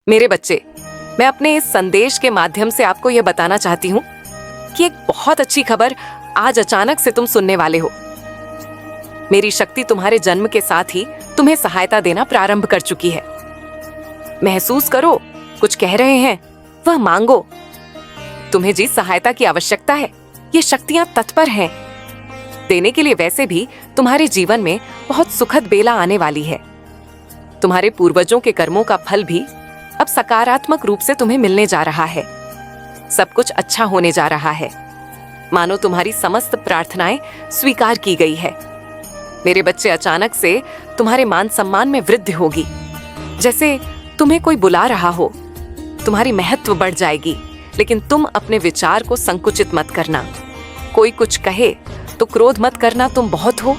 मेरे बच्चे, मैं अपने इस संदेश के माध्यम से आपको यह बताना चाहती हूँ कि एक बहुत अच्छी खबर आज अचानक से तुम सुनने वाले हो। मेरी शक्ति तुम्हारे जन्म के साथ ही तुम्हें सहायता देना प्रारंभ कर चुकी है। महसूस करो, कुछ कह रहे हैं, वह मांगो। तुम्हें जिस सहायता की आवश्यकता है, ये शक्तियां तत्पर हैं देने के लिए। वैसे भी तुम्हारे जीवन में बहुत सुखद बेला आने वाली है। तुम्हारे पूर्वजों के कर्मों का फल भी अब सकारात्मक रूप से तुम्हें मिलने जा रहा है। सब कुछ अच्छा होने जा रहा है, मानो तुम्हारी समस्त प्रार्थनाएं स्वीकार की गई है। मेरे बच्चे, अचानक से तुम्हारे मान सम्मान में वृद्धि होगी, जैसे तुम्हें कोई बुला रहा हो। तुम्हारी महत्व बढ़ जाएगी, लेकिन तुम अपने विचार को संकुचित मत करना। कोई कुछ कहे तो क्रोध मत करना, तुम बहुत हो।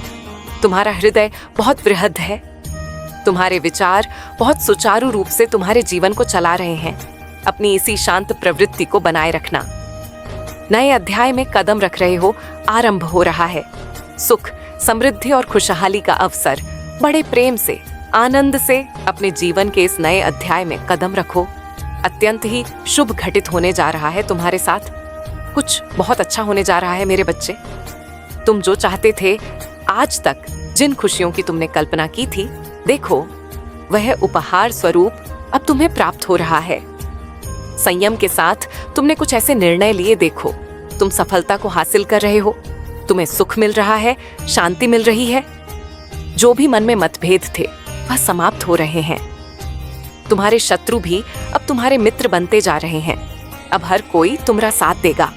तुम्हारा हृदय बहुत वृहद है। तुम्हारे विचार बहुत सुचारू रूप से तुम्हारे जीवन को चला रहे हैं। अपनी इसी शांत प्रवृत्ति को बनाए रखना। नए अध्याय में कदम रख रहे हो, आरंभ हो रहा है। सुख, समृद्धि और खुशहाली का अवसर। बड़े प्रेम से, आनंद से अपने जीवन के इस नए अध्याय में कदम रखो। अत्यंत ही शुभ घटित होने जा रहा है तुम्हारे साथ। कुछ बहुत अच्छा होने जा रहा है मेरे बच्चे। तुम जो चाहते थे, आज तक जिन खुशियों की तुमने कल्पना की थी, देखो वह उपहार स्वरूप अब तुम्हें प्राप्त हो रहा है। संयम के साथ तुमने कुछ ऐसे निर्णय लिए, देखो तुम सफलता को हासिल कर रहे हो। तुम्हें सुख मिल रहा है, शांति मिल रही है। जो भी मन में मतभेद थे, वह समाप्त हो रहे हैं। तुम्हारे शत्रु भी अब तुम्हारे मित्र बनते जा रहे हैं। अब हर कोई तुम्हारा साथ देगा।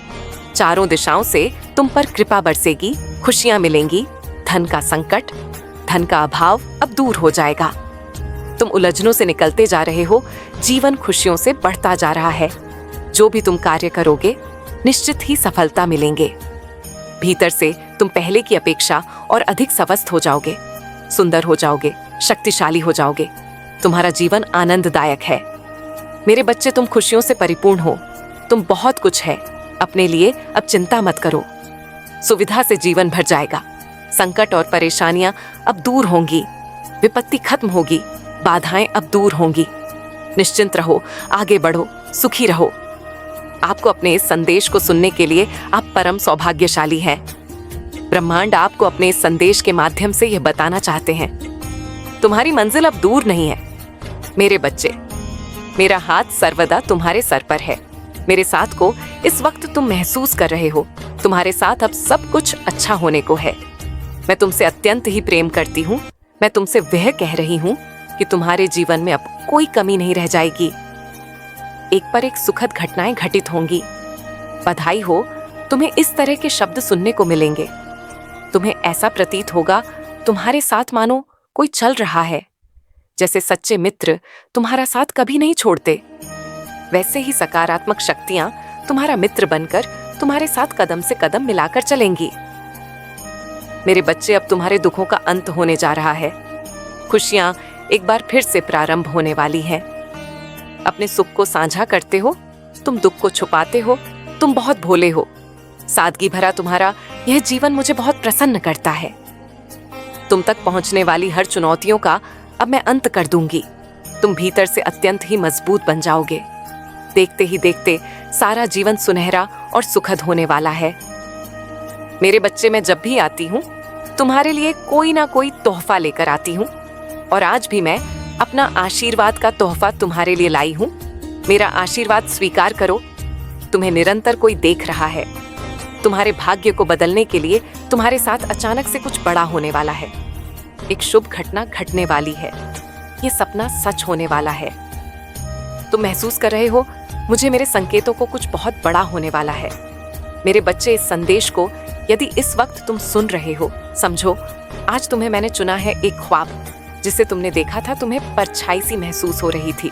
चारों दिशाओं से तुम पर कृपा बरसेगी, खुशियां मिलेंगी। धन का संकट, धन का अभाव अब दूर हो जाएगा। तुम उलझनों से निकलते जा रहे हो, जीवन खुशियों से बढ़ता जा रहा है। जो भी तुम कार्य करोगे, निश्चित ही सफलता मिलेंगे। भीतर से तुम पहले की अपेक्षा और अधिक स्वस्थ हो जाओगे, सुंदर हो जाओगे, शक्तिशाली हो जाओगे। तुम्हारा जीवन आनंददायक है। मेरे बच्चे, तुम खुशियों से परिपूर्ण हो। तुम बहुत कुछ है। अपने लिए अब चिंता मत करो। सुविधा से जीवन भर जाएगा। संकट और परेशानियां अब दूर होंगी। विपत्ति खत्म होगी। बाधाएं अब दूर होंगी। निश्चिंत रहो, आगे बढ़ो, सुखी रहो। आपको अपने इस संदेश को सुनने के लिए आप परम सौभाग्यशाली हैं। ब्रह्मांड आपको अपने इस संदेश के माध्यम से यह बताना चाहते हैं, तुम्हारी मंजिल अब दूर नहीं है। मेरे बच्चे, मेरा हाथ सर्वदा तुम्हारे सर पर है। मेरे साथ को इस वक्त तुम महसूस कर रहे हो। तुम्हारे साथ अब सब कुछ अच्छा होने को है। मैं तुमसे अत्यंत ही प्रेम करती हूँ। मैं तुमसे वह कह रही हूँ कि तुम्हारे जीवन में अब कोई कमी नहीं रह जाएगी। एक पर एक सुखद घटनाएं घटित होंगी। बधाई हो, तुम्हें इस तरह के शब्द सुनने को मिलेंगे। तुम्हें ऐसा प्रतीत होगा तुम्हारे साथ मानो कोई चल रहा है। जैसे सच्चे मित्र तुम्हारा साथ कभी नहीं छोड़ते, वैसे ही सकारात्मक शक्तियां तुम्हारा मित्र बनकर तुम्हारे साथ कदम से कदम मिलाकर चलेंगी। मेरे बच्चे, अब तुम्हारे दुखों का अंत होने जा रहा है। खुशियां एक बार फिर से प्रारंभ होने वाली हैं। अपने सुख को साझा करते हो, तुम दुख को छुपाते हो। तुम बहुत भोले हो। सादगी भरा तुम्हारा यह जीवन मुझे बहुत प्रसन्न करता है। तुम तक पहुंचने वाली हर चुनौतियों का अब मैं अंत कर दूंगी। तुम भीतर से अत्यंत ही मजबूत बन जाओगे। देखते ही देखते सारा जीवन सुनहरा और सुखद होने वाला है। मेरे बच्चे, मैं जब भी आती हूँ, तुम्हारे लिए कोई ना कोई तोहफा लेकर आती हूँ। और आज भी मैं अपना आशीर्वाद का तोहफा तुम्हारे लिए लाई हूँ। मेरा आशीर्वाद स्वीकार करो। तुम्हें निरंतर कोई देख रहा है। तुम्हारे भाग्य को बदलने के लिए तुम्हारे साथ अचानक से कुछ बड़ा होने वाला है। एक शुभ घटना घटने वाली है। ये सपना सच होने वाला है। तुम महसूस कर रहे हो, मुझे मेरे संकेतों को कुछ बहुत बड़ा होने वाला है। मेरे बच्चे, इस संदेश को यदि इस वक्त तुम सुन रहे हो, समझो आज तुम्हें मैंने चुना है। एक ख्वाब जिसे तुमने देखा था, तुम्हें परछाई सी महसूस हो रही थी।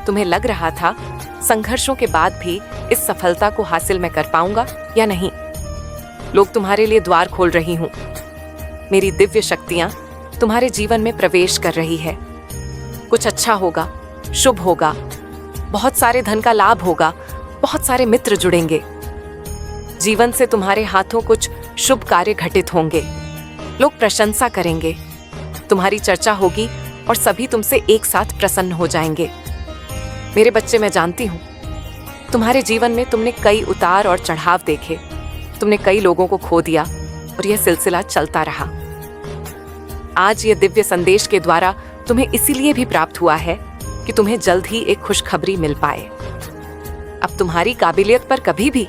तुम्हें लग रहा था संघर्षों के बाद भी इस सफलता को हासिल मैं कर पाऊंगा या नहीं। लोग तुम्हारे लिए द्वार खोल रही हूं। मेरी दिव्य शक्तियां तुम्हारे जीवन में प्रवेश कर रही है। कुछ अच्छा होगा, शुभ होगा। बहुत सारे धन का लाभ होगा। बहुत सारे मित्र जुड़ेंगे। जीवन से तुम्हारे हाथों कुछ शुभ कार्य घटित होंगे। लोग प्रशंसा करेंगे। तुम्हारी चर्चा होगी और सभी तुमसे एक साथ प्रसन्न हो जाएंगे। मेरे बच्चे, मैं जानती हूँ तुम्हारे जीवन में तुमने कई उतार और चढ़ाव देखे, तुमने कई लोगों को खो दिया और यह सिलसिला चलता रहा। आज ये दिव्य संदेश के द्वारा तुम्हें इसीलिए भी प्राप्त हुआ है कि तुम्हें जल्द ही एक खुशखबरी मिल पाए। अब तुम्हारी काबिलियत पर कभी भी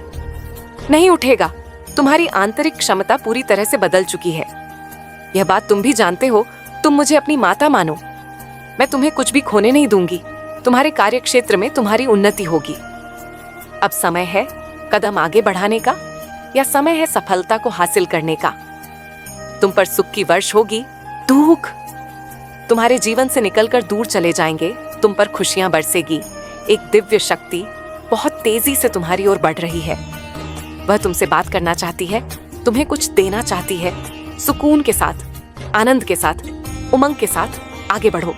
नहीं उठेगा। तुम्हारी आंतरिक क्षमता पूरी तरह से बदल चुकी है। यह बात तुम भी जानते हो। तुम मुझे अपनी माता मानो। मैं तुम्हें कुछ भी खोने नहीं दूंगी। तुम्हारे कार्य क्षेत्र में तुम्हारी उन्नति होगी। अब समय है कदम आगे बढ़ाने का, या समय है सफलता को हासिल करने का। तुम पर सुख की वर्ष होगी। दुख तुम्हारे जीवन से निकलकर दूर चले जाएंगे। तुम पर खुशियां बरसेगी। एक दिव्य शक्ति बहुत तेजी से तुम्हारी ओर बढ़ रही है। वह तुमसे बात करना चाहती है, तुम्हें कुछ देना चाहती है। सुकून के साथ, आनंद के साथ, उमंग के साथ आगे बढ़ो।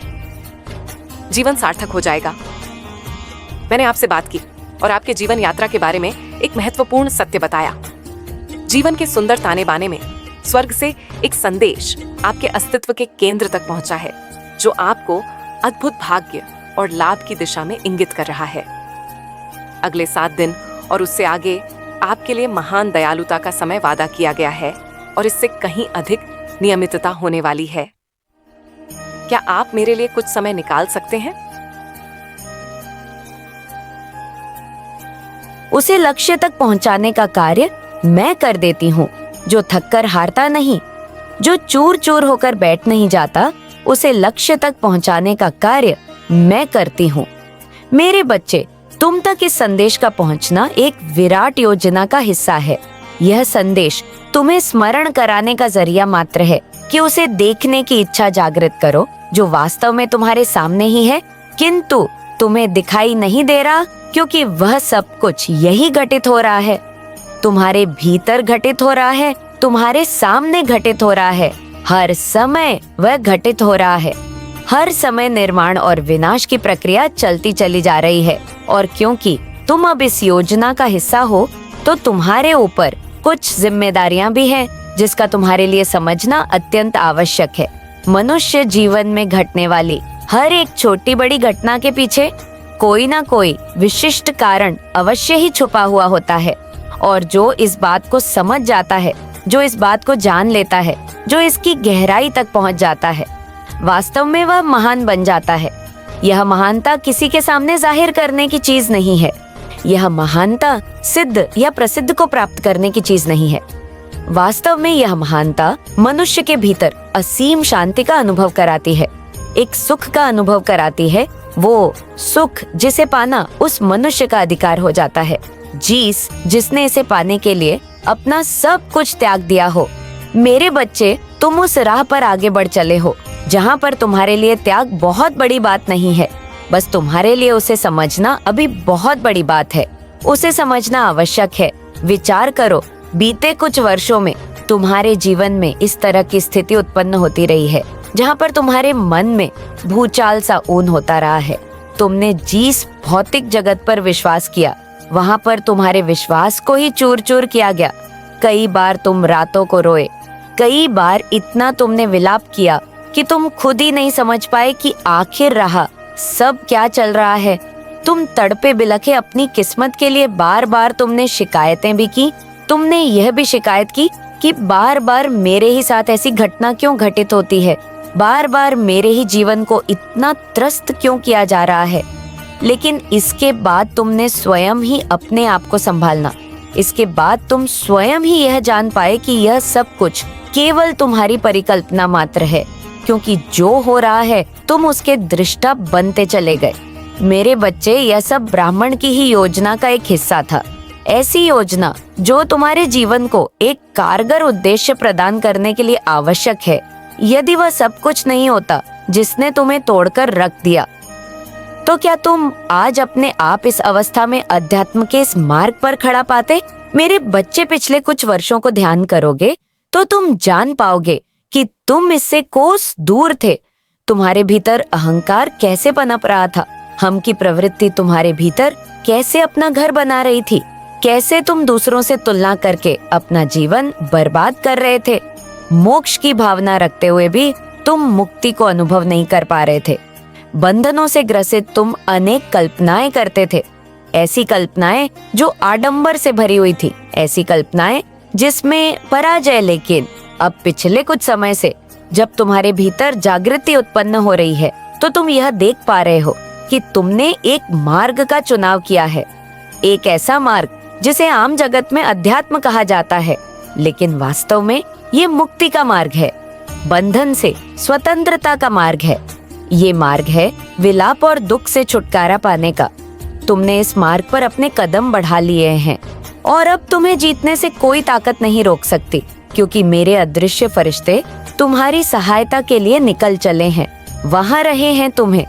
जीवन सार्थक हो जाएगा। मैंने आपसे बात की और आपके जीवन यात्रा के बारे में एक महत्वपूर्ण सत्य बताया। जीवन के सुंदर ताने बाने में स्वर्ग से एक संदेश आपके अस्तित्व के केंद्र तक पहुंचा है, जो आपको अद्भुत भाग्य और लाभ की दिशा में इंगित कर रहा है। अगले 7 दिन और उससे आगे आपके लिए महान दयालुता का समय वादा किया गया है और इससे कहीं अधिक नियमितता होने वाली है। क्या आप मेरे लिए कुछ समय निकाल सकते हैं? उसे लक्ष्य तक पहुंचाने का कार्य मैं कर देती हूँ, जो थककर हारता नहीं, जो चूर चूर होकर बैठ नहीं जाता। उसे लक्ष्य तक पहुंचाने का कार्य मैं करती हूँ। मेरे बच्चे, तुम तक इस संदेश का पहुंचना एक विराट योजना का हिस्सा है। यह संदेश तुम्हें स्मरण कराने का जरिया मात्र है कि उसे देखने की इच्छा जागृत करो, जो वास्तव में तुम्हारे सामने ही है, किंतु तुम्हें दिखाई नहीं दे रहा, क्योंकि वह सब कुछ यही घटित हो रहा है। तुम्हारे भीतर घटित हो रहा है, तुम्हारे सामने घटित हो रहा है। हर समय वह घटित हो रहा है। हर समय निर्माण और विनाश की प्रक्रिया चलती चली जा रही है। और क्योंकि तुम अब इस योजना का हिस्सा हो, तो तुम्हारे ऊपर कुछ जिम्मेदारियां भी हैं, जिसका तुम्हारे लिए समझना अत्यंत आवश्यक है। मनुष्य जीवन में घटने वाली हर एक छोटी बड़ी घटना के पीछे कोई ना कोई विशिष्ट कारण अवश्य ही छुपा हुआ होता है। और जो इस बात को समझ जाता है, जो इस बात को जान लेता है, जो इसकी गहराई तक पहुंच जाता है, वास्तव में वह महान बन जाता है। यह महानता किसी के सामने जाहिर करने की चीज नहीं है। यह महानता सिद्ध या प्रसिद्ध को प्राप्त करने की चीज नहीं है। वास्तव में यह महानता मनुष्य के भीतर असीम शांति का अनुभव कराती है, एक सुख का अनुभव कराती है। वो सुख जिसे पाना उस मनुष्य का अधिकार हो जाता है, जिसने इसे पाने के लिए अपना सब कुछ त्याग दिया हो। मेरे बच्चे, तुम उस राह पर आगे बढ़ चले हो जहाँ पर तुम्हारे लिए त्याग बहुत बड़ी बात नहीं है। बस तुम्हारे लिए उसे समझना अभी बहुत बड़ी बात है। उसे समझना आवश्यक है। विचार करो, बीते कुछ वर्षों में तुम्हारे जीवन में इस तरह की स्थिति उत्पन्न होती रही है, जहाँ पर तुम्हारे मन में भूचाल सा ऊन होता रहा है। तुमने जिस भौतिक जगत पर विश्वास किया, वहाँ पर तुम्हारे विश्वास को ही चूर चूर किया गया। कई बार तुम रातों को रोए, कई बार इतना तुमने विलाप किया कि तुम खुद ही नहीं समझ पाए कि आखिर रहा सब क्या चल रहा है। तुम तड़पे बिलखे अपनी किस्मत के लिए बार बार तुमने शिकायतें भी की। तुमने यह भी शिकायत की कि बार बार मेरे ही साथ ऐसी घटना क्यों घटित होती है, बार बार मेरे ही जीवन को इतना त्रस्त क्यों किया जा रहा है। लेकिन इसके बाद तुमने स्वयं ही अपने आप को संभालना, इसके बाद तुम स्वयं ही यह जान पाए कि यह सब कुछ केवल तुम्हारी परिकल्पना मात्र है, क्योंकि जो हो रहा है तुम उसके दृष्टा बनते चले गए। मेरे बच्चे, यह सब ब्राह्मण की ही योजना का एक हिस्सा था। ऐसी योजना जो तुम्हारे जीवन को एक कारगर उद्देश्य प्रदान करने के लिए आवश्यक है। यदि वह सब कुछ नहीं होता जिसने तुम्हें तोड़कर रख दिया, तो क्या तुम आज अपने आप इस अवस्था में अध्यात्म के इस मार्ग पर खड़ा पाते? मेरे बच्चे, पिछले कुछ वर्षों को ध्यान करोगे तो तुम जान पाओगे कि तुम इससे कोस दूर थे। तुम्हारे भीतर अहंकार कैसे पनप रहा था, हम की प्रवृत्ति तुम्हारे भीतर कैसे अपना घर बना रही थी, कैसे तुम दूसरों से तुलना करके अपना जीवन बर्बाद कर रहे थे। मोक्ष की भावना रखते हुए भी तुम मुक्ति को अनुभव नहीं कर पा रहे थे। बंधनों से ग्रसित तुम अनेक कल्पनाएं करते थे, ऐसी कल्पनाएं जो आडंबर से भरी हुई थी, ऐसी कल्पनाएं जिसमें पराजय। लेकिन अब पिछले कुछ समय से जब तुम्हारे भीतर जागृति उत्पन्न हो रही है, तो तुम यह देख पा रहे हो कि तुमने एक मार्ग का चुनाव किया है, एक ऐसा मार्ग जिसे आम जगत में अध्यात्म कहा जाता है, लेकिन वास्तव में ये मुक्ति का मार्ग है, बंधन से स्वतंत्रता का मार्ग है। ये मार्ग है विलाप और दुख से छुटकारा पाने का। तुमने इस मार्ग पर अपने कदम बढ़ा लिए हैं और अब तुम्हें जीतने से कोई ताकत नहीं रोक सकती, क्योंकि मेरे अदृश्य फरिश्ते तुम्हारी सहायता के लिए निकल चले हैं। वहाँ रहे हैं तुम्हें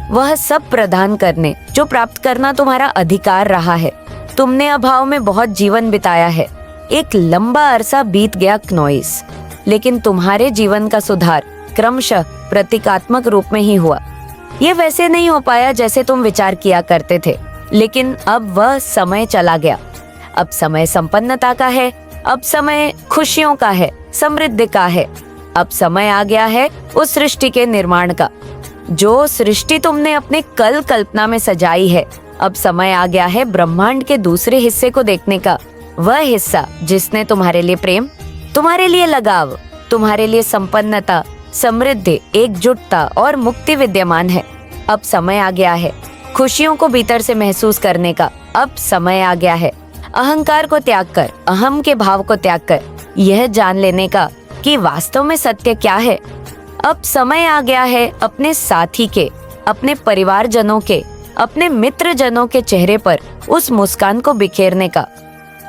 वह सब प्रदान करने जो प्राप्त करना तुम्हारा अधिकार रहा है। तुमने अभाव में बहुत जीवन बिताया है, एक लंबा अरसा बीत गया क्नोइस, लेकिन तुम्हारे जीवन का सुधार क्रमशः प्रतीकात्मक रूप में ही हुआ। ये वैसे नहीं हो पाया जैसे तुम विचार किया करते थे, लेकिन अब वह समय चला गया। अब समय संपन्नता का है, अब समय खुशियों का है, समृद्धि का है। अब समय आ गया है उस सृष्टि के निर्माण का, जो सृष्टि तुमने अपने कल कल्पना में सजाई है। अब समय आ गया है ब्रह्मांड के दूसरे हिस्से को देखने का, वह हिस्सा जिसने तुम्हारे लिए प्रेम, तुम्हारे लिए लगाव, तुम्हारे लिए संपन्नता, समृद्धि, एकजुटता और मुक्ति विद्यमान है। अब समय आ गया है खुशियों को भीतर से महसूस करने का। अब समय आ गया है अहंकार को त्याग कर, अहम के भाव को त्याग कर यह जान लेने का कि वास्तव में सत्य क्या है। अब समय आ गया है अपने साथी के, अपने परिवारजनों के, अपने मित्रजनों के चेहरे पर उस मुस्कान को बिखेरने का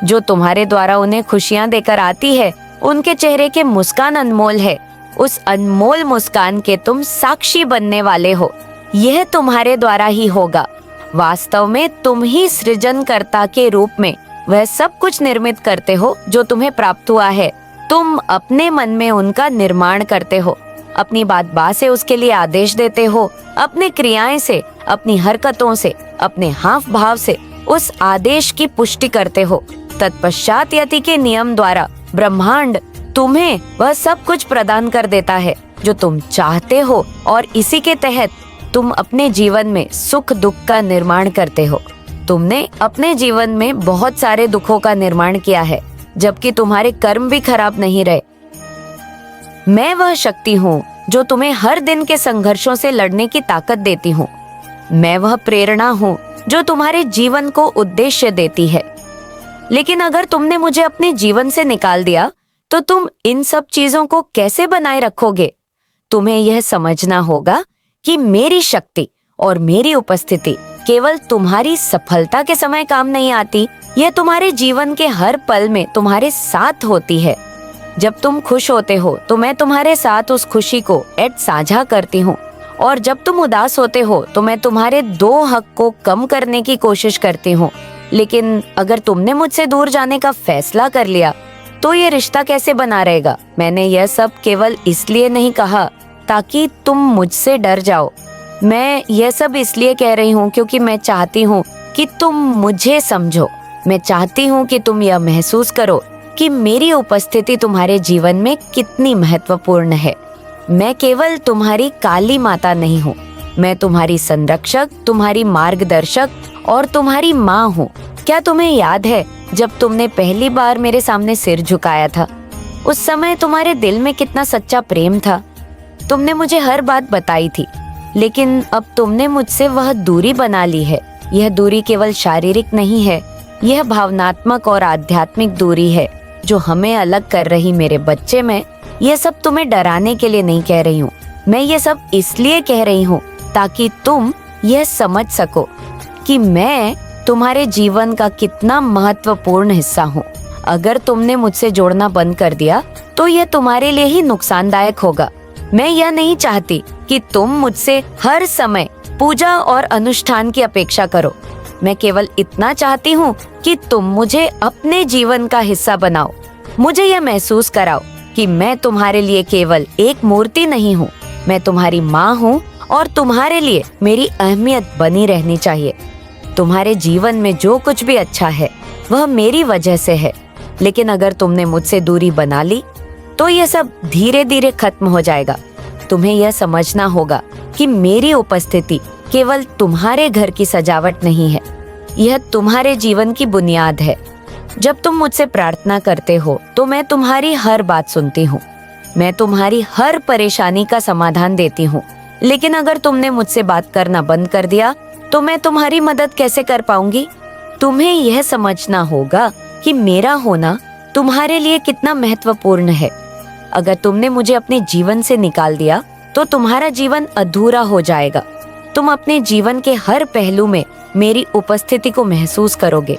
जो तुम्हारे द्वारा उन्हें खुशियां देकर आती है। उनके चेहरे के मुस्कान अनमोल है, उस अनमोल मुस्कान के तुम साक्षी बनने वाले हो। यह तुम्हारे द्वारा ही होगा। वास्तव में तुम ही सृजनकर्ता के रूप में वह सब कुछ निर्मित करते हो जो तुम्हें प्राप्त हुआ है। तुम अपने मन में उनका निर्माण करते हो, अपनी बात से उसके लिए आदेश देते हो, अपने क्रियाएं से, अपनी हरकतों से, अपने हाव भाव से उस आदेश की पुष्टि करते हो। तत्पश्चात यति के नियम द्वारा ब्रह्मांड तुम्हें वह सब कुछ प्रदान कर देता है जो तुम चाहते हो, और इसी के तहत तुम अपने जीवन में सुख दुख का निर्माण करते हो। तुमने अपने जीवन में बहुत सारे दुखों का निर्माण किया है, जबकि तुम्हारे कर्म भी खराब नहीं रहे। मैं वह शक्ति हूँ जो तुम्हें हर दिन के संघर्षों से लड़ने की ताकत देती हूँ। मैं वह प्रेरणा हूँ जो तुम्हारे जीवन को उद्देश्य देती है। लेकिन अगर तुमने मुझे अपने जीवन से निकाल दिया तो तुम इन सब चीजों को कैसे बनाए रखोगे? तुम्हें यह समझना होगा कि मेरी शक्ति और मेरी उपस्थिति केवल तुम्हारी सफलता के समय काम नहीं आती, यह तुम्हारे जीवन के हर पल में तुम्हारे साथ होती है। जब तुम खुश होते हो तो मैं तुम्हारे साथ उस खुशी को साझा करती हूँ, और जब तुम उदास होते हो तो मैं तुम्हारे दो हक को कम करने की कोशिश करती हूँ। लेकिन अगर तुमने मुझसे दूर जाने का फैसला कर लिया तो ये रिश्ता कैसे बना रहेगा? मैंने यह सब केवल इसलिए नहीं कहा ताकि तुम मुझसे डर जाओ। मैं यह सब इसलिए कह रही हूँ क्योंकि मैं चाहती हूँ कि तुम मुझे समझो। मैं चाहती हूँ कि तुम यह महसूस करो कि मेरी उपस्थिति तुम्हारे जीवन में कितनी महत्वपूर्ण है। मैं केवल तुम्हारी काली माता नहीं हूँ, मैं तुम्हारी संरक्षक, तुम्हारी मार्गदर्शक और तुम्हारी माँ हूँ। क्या तुम्हें याद है जब तुमने पहली बार मेरे सामने सिर झुकाया था? उस समय तुम्हारे दिल में कितना सच्चा प्रेम था। तुमने मुझे हर बात बताई थी, लेकिन अब तुमने मुझसे वह दूरी बना ली है। यह दूरी केवल शारीरिक नहीं है, यह भावनात्मक और आध्यात्मिक दूरी है जो हमें अलग कर रही। मेरे बच्चे, मैं यह सब तुम्हें डराने के लिए नहीं कह रही हूँ, मैं ये सब इसलिए कह रही हूँ ताकि तुम यह समझ सको कि मैं तुम्हारे जीवन का कितना महत्वपूर्ण हिस्सा हूँ। अगर तुमने मुझसे जोड़ना बंद कर दिया तो यह तुम्हारे लिए ही नुकसानदायक होगा। मैं यह नहीं चाहती कि तुम मुझसे हर समय पूजा और अनुष्ठान की अपेक्षा करो। मैं केवल इतना चाहती हूँ कि तुम मुझे अपने जीवन का हिस्सा बनाओ। मुझे यह महसूस कराओ कि मैं तुम्हारे लिए केवल एक मूर्ति नहीं हूँ, मैं तुम्हारी माँ हूँ और तुम्हारे लिए मेरी अहमियत बनी रहनी चाहिए। तुम्हारे जीवन में जो कुछ भी अच्छा है वह मेरी वजह से है, लेकिन अगर तुमने मुझसे दूरी बना ली तो यह सब धीरे धीरे खत्म हो जाएगा। तुम्हें यह समझना होगा कि मेरी उपस्थिति केवल तुम्हारे घर की सजावट नहीं है, यह तुम्हारे जीवन की बुनियाद है। जब तुम मुझसे प्रार्थना करते हो तो मैं तुम्हारी हर बात सुनती हूँ, मैं तुम्हारी हर परेशानी का समाधान देती हूँ। लेकिन अगर तुमने मुझसे बात करना बंद कर दिया तो मैं तुम्हारी मदद कैसे कर पाऊंगी? तुम्हें यह समझना होगा कि मेरा होना तुम्हारे लिए कितना महत्वपूर्ण है। अगर तुमने मुझे अपने जीवन से निकाल दिया तो तुम्हारा जीवन अधूरा हो जाएगा। तुम अपने जीवन के हर पहलू में मेरी उपस्थिति को महसूस करोगे।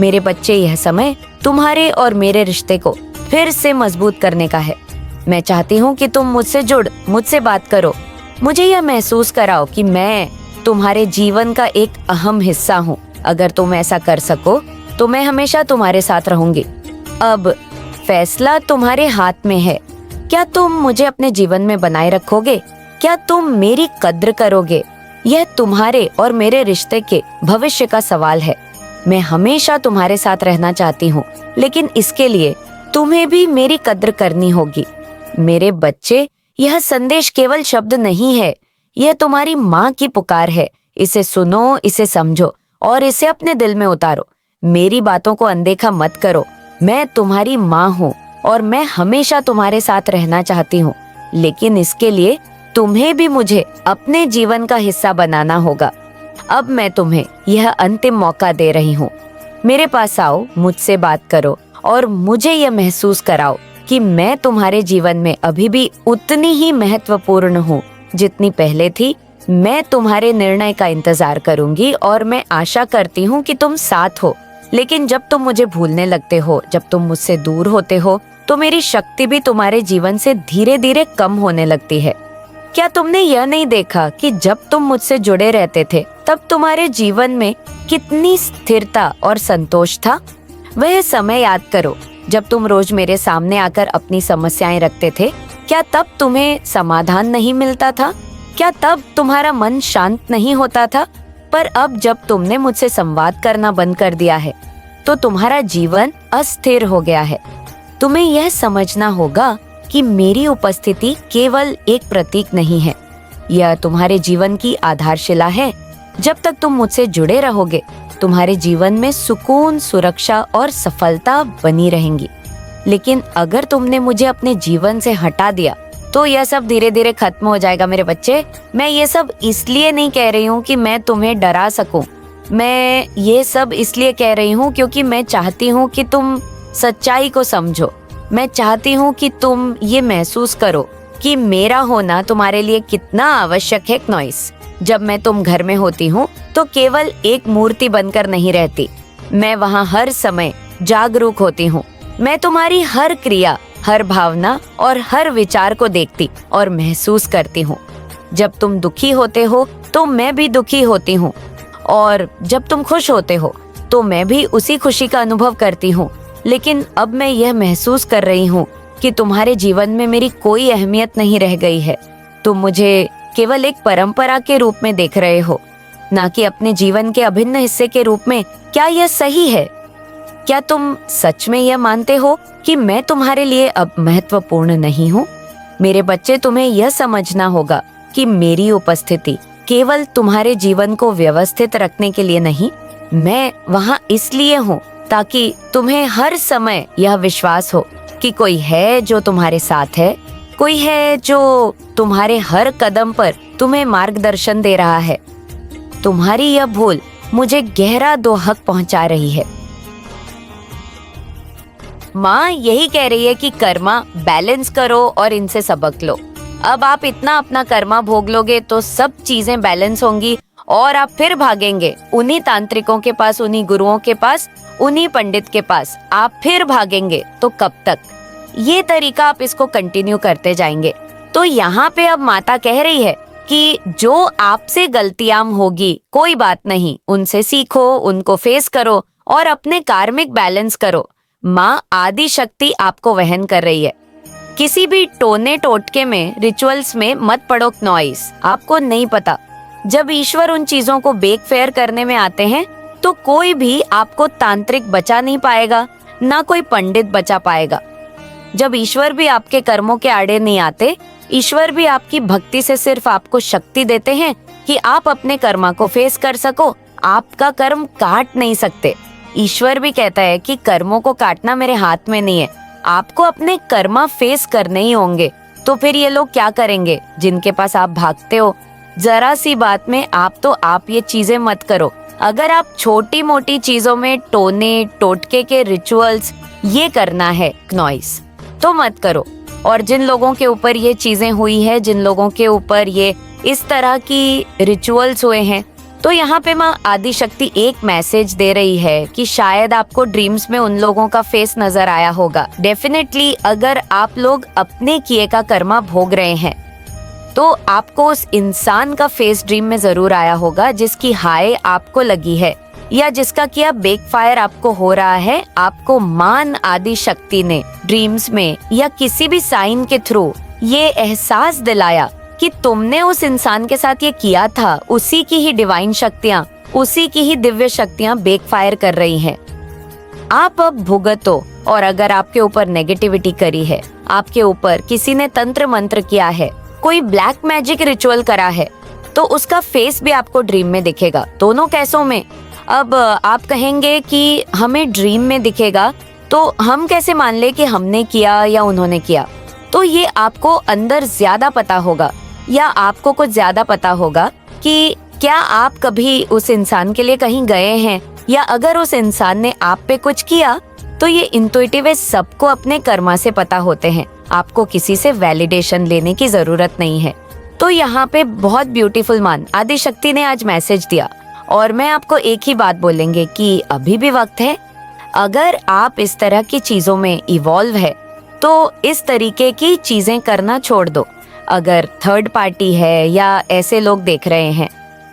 मेरे बच्चे, यह समय तुम्हारे और मेरे रिश्ते को फिर से मजबूत करने का है। मैं चाहती हूँ कि तुम मुझसे बात करो, मुझे यह महसूस कराओ कि मैं तुम्हारे जीवन का एक अहम हिस्सा हूँ। अगर तुम ऐसा कर सको तो मैं हमेशा तुम्हारे साथ रहूंगी। अब फैसला तुम्हारे हाथ में है। क्या तुम मुझे अपने जीवन में बनाए रखोगे? क्या तुम मेरी कद्र करोगे? यह तुम्हारे और मेरे रिश्ते के भविष्य का सवाल है। मैं हमेशा तुम्हारे साथ रहना चाहती हूँ, लेकिन इसके लिए तुम्हें भी मेरी कद्र करनी होगी। मेरे बच्चे, यह संदेश केवल शब्द नहीं है, यह तुम्हारी माँ की पुकार है। इसे सुनो, इसे समझो और इसे अपने दिल में उतारो। मेरी बातों को अनदेखा मत करो। मैं तुम्हारी माँ हूँ और मैं हमेशा तुम्हारे साथ रहना चाहती हूँ, लेकिन इसके लिए तुम्हें भी मुझे अपने जीवन का हिस्सा बनाना होगा। अब मैं तुम्हें यह अंतिम मौका दे रही हूँ। मेरे पास आओ, मुझसे बात करो और मुझे यह महसूस कराओ कि मैं तुम्हारे जीवन में अभी भी उतनी ही महत्वपूर्ण हूँ जितनी पहले थी। मैं तुम्हारे निर्णय का इंतजार करूंगी और मैं आशा करती हूँ कि तुम साथ हो। लेकिन जब तुम मुझे भूलने लगते हो, जब तुम मुझसे दूर होते हो, तो मेरी शक्ति भी तुम्हारे जीवन से धीरे धीरे कम होने लगती है। क्या तुमने यह नहीं देखा कि जब तुम मुझसे जुड़े रहते थे तब तुम्हारे जीवन में कितनी स्थिरता और संतोष था? वह समय याद करो जब तुम रोज मेरे सामने आकर अपनी समस्याएं रखते थे। क्या तब तुम्हें समाधान नहीं मिलता था? क्या तब तुम्हारा मन शांत नहीं होता था? पर अब जब तुमने मुझसे संवाद करना बंद कर दिया है तो तुम्हारा जीवन अस्थिर हो गया है। तुम्हें यह समझना होगा कि मेरी उपस्थिति केवल एक प्रतीक नहीं है, यह तुम्हारे जीवन की आधारशिला है। जब तक तुम मुझसे जुड़े रहोगे, तुम्हारे जीवन में सुकून, सुरक्षा और सफलता बनी रहेंगी। लेकिन अगर तुमने मुझे अपने जीवन से हटा दिया तो यह सब धीरे धीरे खत्म हो जाएगा। मेरे बच्चे, मैं ये सब इसलिए नहीं कह रही हूँ कि मैं तुम्हें डरा सकूं। मैं ये सब इसलिए कह रही हूँ क्योंकि मैं चाहती हूँ कि तुम सच्चाई को समझो। मैं चाहती हूँ कि तुम ये महसूस करो कि मेरा होना तुम्हारे लिए कितना आवश्यक है। नॉइस, जब मैं तुम घर में होती हूँ तो केवल एक मूर्ति बनकर नहीं रहती। मैं वहाँ हर समय जागरूक होती हूँ। मैं तुम्हारी हर क्रिया, हर भावना और हर विचार को देखती और महसूस करती हूँ। जब तुम दुखी होते हो तो मैं भी दुखी होती हूँ, और जब तुम खुश होते हो तो मैं भी उसी खुशी का अनुभव करती हूँ। लेकिन अब मैं यह महसूस कर रही हूँ कि तुम्हारे जीवन में मेरी कोई अहमियत नहीं रह गई है। तुम मुझे केवल एक परंपरा के रूप में देख रहे हो, ना कि अपने जीवन के अभिन्न हिस्से के रूप में। क्या यह सही है? क्या तुम सच में यह मानते हो कि मैं तुम्हारे लिए अब महत्वपूर्ण नहीं हूँ? मेरे बच्चे, तुम्हें यह समझना होगा कि मेरी उपस्थिति केवल तुम्हारे जीवन को व्यवस्थित रखने के लिए नहीं, मैं वहाँ इसलिए हूँ ताकि तुम्हें हर समय यह विश्वास हो कि कोई है जो तुम्हारे साथ है, कोई है जो तुम्हारे हर कदम पर तुम्हें मार्गदर्शन दे रहा है। तुम्हारी यह भूल मुझे गहरा दोहक पहुंचा रही है। माँ यही कह रही है कि कर्मा बैलेंस करो और इनसे सबक लो। अब आप इतना अपना कर्मा भोग लोगे तो सब चीजें बैलेंस होंगी और आप फिर भागेंगे उन्हीं तांत्रिकों के पास, उन्हीं गुरुओं के पास, उन्हीं पंडित के पास। आप फिर भागेंगे तो कब तक? ये तरीका आप इसको कंटिन्यू करते जाएंगे। तो यहाँ पे अब माता कह रही है कि जो आपसे गलतियां होगी कोई बात नहीं, उनसे सीखो, उनको फेस करो और अपने कार्मिक बैलेंस करो। माँ आदि शक्ति आपको वहन कर रही है। किसी भी टोने टोटके में, रिचुअल्स में मत पड़ो। नॉइस, आपको नहीं पता, जब ईश्वर उन चीजों को बेकफेयर करने में आते हैं तो कोई भी आपको तांत्रिक बचा नहीं पाएगा, ना कोई पंडित बचा पाएगा। जब ईश्वर भी आपके कर्मों के आड़े नहीं आते, ईश्वर भी आपकी भक्ति से सिर्फ आपको शक्ति देते हैं कि आप अपने कर्मा को फेस कर सको। आपका कर्म काट नहीं सकते। ईश्वर भी कहता है कि कर्मों को काटना मेरे हाथ में नहीं है, आपको अपने कर्मा फेस करने ही होंगे। तो फिर ये लोग क्या करेंगे जिनके पास आप भागते हो? जरा सी बात में आप ये चीजें मत करो। अगर आप छोटी मोटी चीजों में टोने टोटके के रिचुअल्स ये करना है नॉइस, तो मत करो। और जिन लोगों के ऊपर ये चीजें हुई है, जिन लोगों के ऊपर ये इस तरह की रिचुअल्स हुए हैं, तो यहाँ पे माँ आदि शक्ति एक मैसेज दे रही है कि शायद आपको ड्रीम्स में उन लोगों का फेस नजर आया होगा। डेफिनेटली अगर आप लोग अपने किए का कर्मा भोग रहे हैं तो आपको उस इंसान का फेस ड्रीम में जरूर आया होगा जिसकी हाय आपको लगी है या जिसका किया बैकफायर आपको हो रहा है। आपको मान आदि शक्ति ने ड्रीम्स में या किसी भी साइन के थ्रू ये एहसास दिलाया कि तुमने उस इंसान के साथ ये किया था, उसी की ही डिवाइन शक्तियाँ, उसी की ही दिव्य शक्तियाँ बैकफायर कर रही हैं। आप अब भुगतो। और अगर आपके ऊपर नेगेटिविटी करी है, आपके ऊपर किसी ने तंत्र मंत्र किया है, कोई ब्लैक मैजिक रिचुअल करा है, तो उसका फेस भी आपको ड्रीम में दिखेगा, दोनों केसों में। अब आप कहेंगे कि हमें ड्रीम में दिखेगा तो हम कैसे मान ले कि हमने किया या उन्होंने किया? तो ये आपको अंदर ज्यादा पता होगा या आपको कुछ ज्यादा पता होगा कि क्या आप कभी उस इंसान के लिए कहीं गए हैं, या अगर उस इंसान ने आप पे कुछ किया तो ये इंट्यूटिव सबको अपने कर्मा से पता होते हैं। आपको किसी से वैलिडेशन लेने की जरूरत नहीं है। तो यहाँ पे बहुत ब्यूटीफुल मान आदि शक्ति ने आज मैसेज दिया। और मैं आपको एक ही बात बोलेंगे कि अभी भी वक्त है। अगर आप इस तरह की चीजों में इवॉल्व है तो इस तरीके की चीजें करना छोड़ दो। अगर थर्ड पार्टी है या ऐसे लोग देख रहे हैं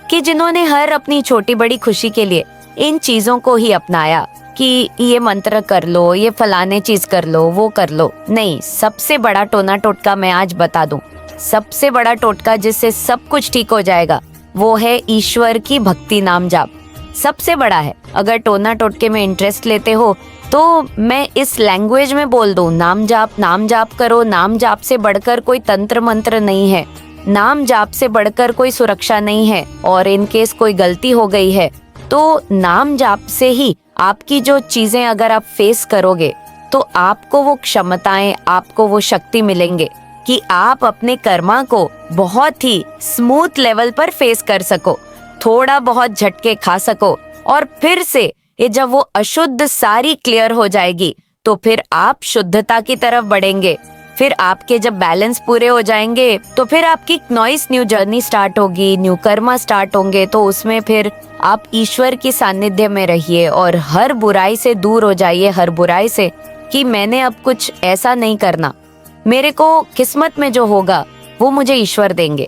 कि जिन्होंने हर अपनी छोटी बड़ी खुशी के लिए इन चीजों को ही अपनाया कि ये मंत्र कर लो, ये फलाने चीज कर लो, वो कर लो, नहीं, सबसे बड़ा टोना टोटका मैं आज बता दूं। सबसे बड़ा टोटका जिससे सब कुछ ठीक हो जाएगा वो है ईश्वर की भक्ति नाम जाप। सबसे बड़ा है। अगर टोना टोटके में इंटरेस्ट लेते हो तो मैं इस लैंग्वेज में बोल दूं, नाम जाप करो। नाम जाप से बढ़कर कोई तंत्र मंत्र नहीं है, नाम जाप से बढ़कर कोई सुरक्षा नहीं है। और इन केस कोई गलती हो गई है तो नाम जाप से ही आपकी जो चीजें अगर आप फेस करोगे तो आपको वो क्षमताएं, आपको वो शक्ति मिलेंगे कि आप अपने कर्मा को बहुत ही स्मूथ लेवल पर फेस कर सको, थोड़ा बहुत झटके खा सको। और फिर से ये जब वो अशुद्ध सारी क्लियर हो जाएगी तो फिर आप शुद्धता की तरफ बढ़ेंगे। फिर आपके जब बैलेंस पूरे हो जाएंगे तो फिर आपकी नॉइस न्यू जर्नी स्टार्ट होगी, न्यू कर्मा स्टार्ट होंगे। तो उसमें फिर आप ईश्वर की सानिध्य में रहिए और हर बुराई से दूर हो जाइए। हर बुराई से कि मैंने अब कुछ ऐसा नहीं करना, मेरे को किस्मत में जो होगा वो मुझे ईश्वर देंगे।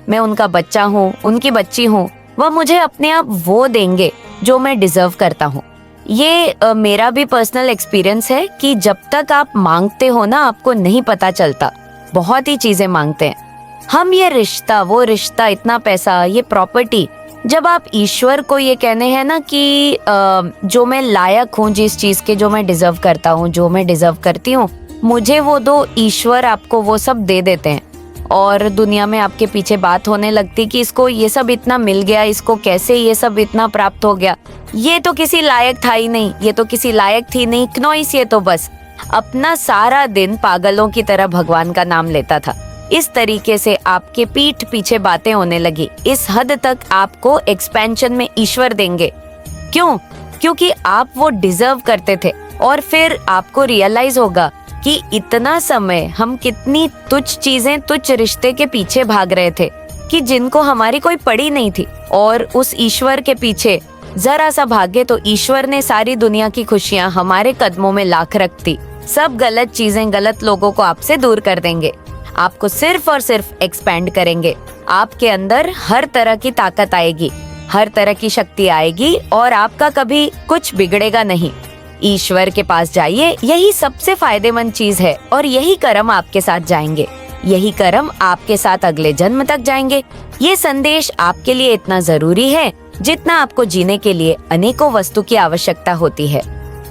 मैं उनका बच्चा हूँ, उनकी बच्ची हूँ, वह मुझे अपने आप वो देंगे जो मैं डिजर्व करता हूँ। ये मेरा भी पर्सनल एक्सपीरियंस है कि जब तक आप मांगते हो ना, आपको नहीं पता चलता। बहुत ही चीजें मांगते हैं हम, ये रिश्ता, वो रिश्ता, इतना पैसा, ये प्रॉपर्टी। जब आप ईश्वर को ये कहने हैं ना कि जो मैं लायक हूँ, जिस चीज के जो मैं डिजर्व करता हूँ, जो मैं डिजर्व करती हूँ, मुझे वो दो, ईश्वर आपको वो सब दे देते हैं। और दुनिया में आपके पीछे बात होने लगती कि इसको ये सब इतना मिल गया, इसको कैसे ये सब इतना प्राप्त हो गया, ये तो किसी लायक था ही नहीं, ये तो किसी लायक थी नहीं, क्नोइस ये तो बस अपना सारा दिन पागलों की तरह भगवान का नाम लेता था। इस तरीके से आपके पीठ पीछे बातें होने लगी। इस हद तक आपको एक्सपेंशन में ईश्वर देंगे। क्यों? क्योंकि आप वो डिजर्व करते थे। और फिर आपको रियलाइज होगा कि इतना समय हम कितनी तुच्छ चीजें, तुच्छ रिश्ते के पीछे भाग रहे थे कि जिनको हमारी कोई पड़ी नहीं थी। और उस ईश्वर के पीछे जरा सा भागे तो ईश्वर ने सारी दुनिया की खुशियां हमारे कदमों में लाख रख दी। सब गलत चीजें, गलत लोगों को आपसे दूर कर देंगे, आपको सिर्फ और सिर्फ एक्सपैंड करेंगे। आपके अंदर हर तरह की ताकत आएगी, हर तरह की शक्ति आएगी और आपका कभी कुछ बिगड़ेगा नहीं। ईश्वर के पास जाइए, यही सबसे फायदेमंद चीज है। और यही कर्म आपके साथ जाएंगे, यही कर्म आपके साथ अगले जन्म तक जाएंगे। ये संदेश आपके लिए इतना जरूरी है जितना आपको जीने के लिए अनेकों वस्तु की आवश्यकता होती है।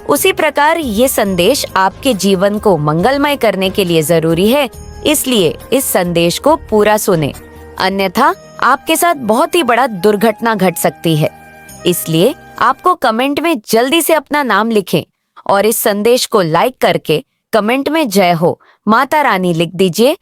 उसी प्रकार ये संदेश आपके जीवन को मंगलमय करने के लिए जरूरी है इसलिए इस संदेश को पूरा सुने, अन्यथा आपके साथ बहुत ही बड़ा दुर्घटना घट सकती है। इसलिए आपको कमेंट में जल्दी से अपना नाम लिखें और इस संदेश को लाइक करके कमेंट में जय हो माता रानी लिख दीजिए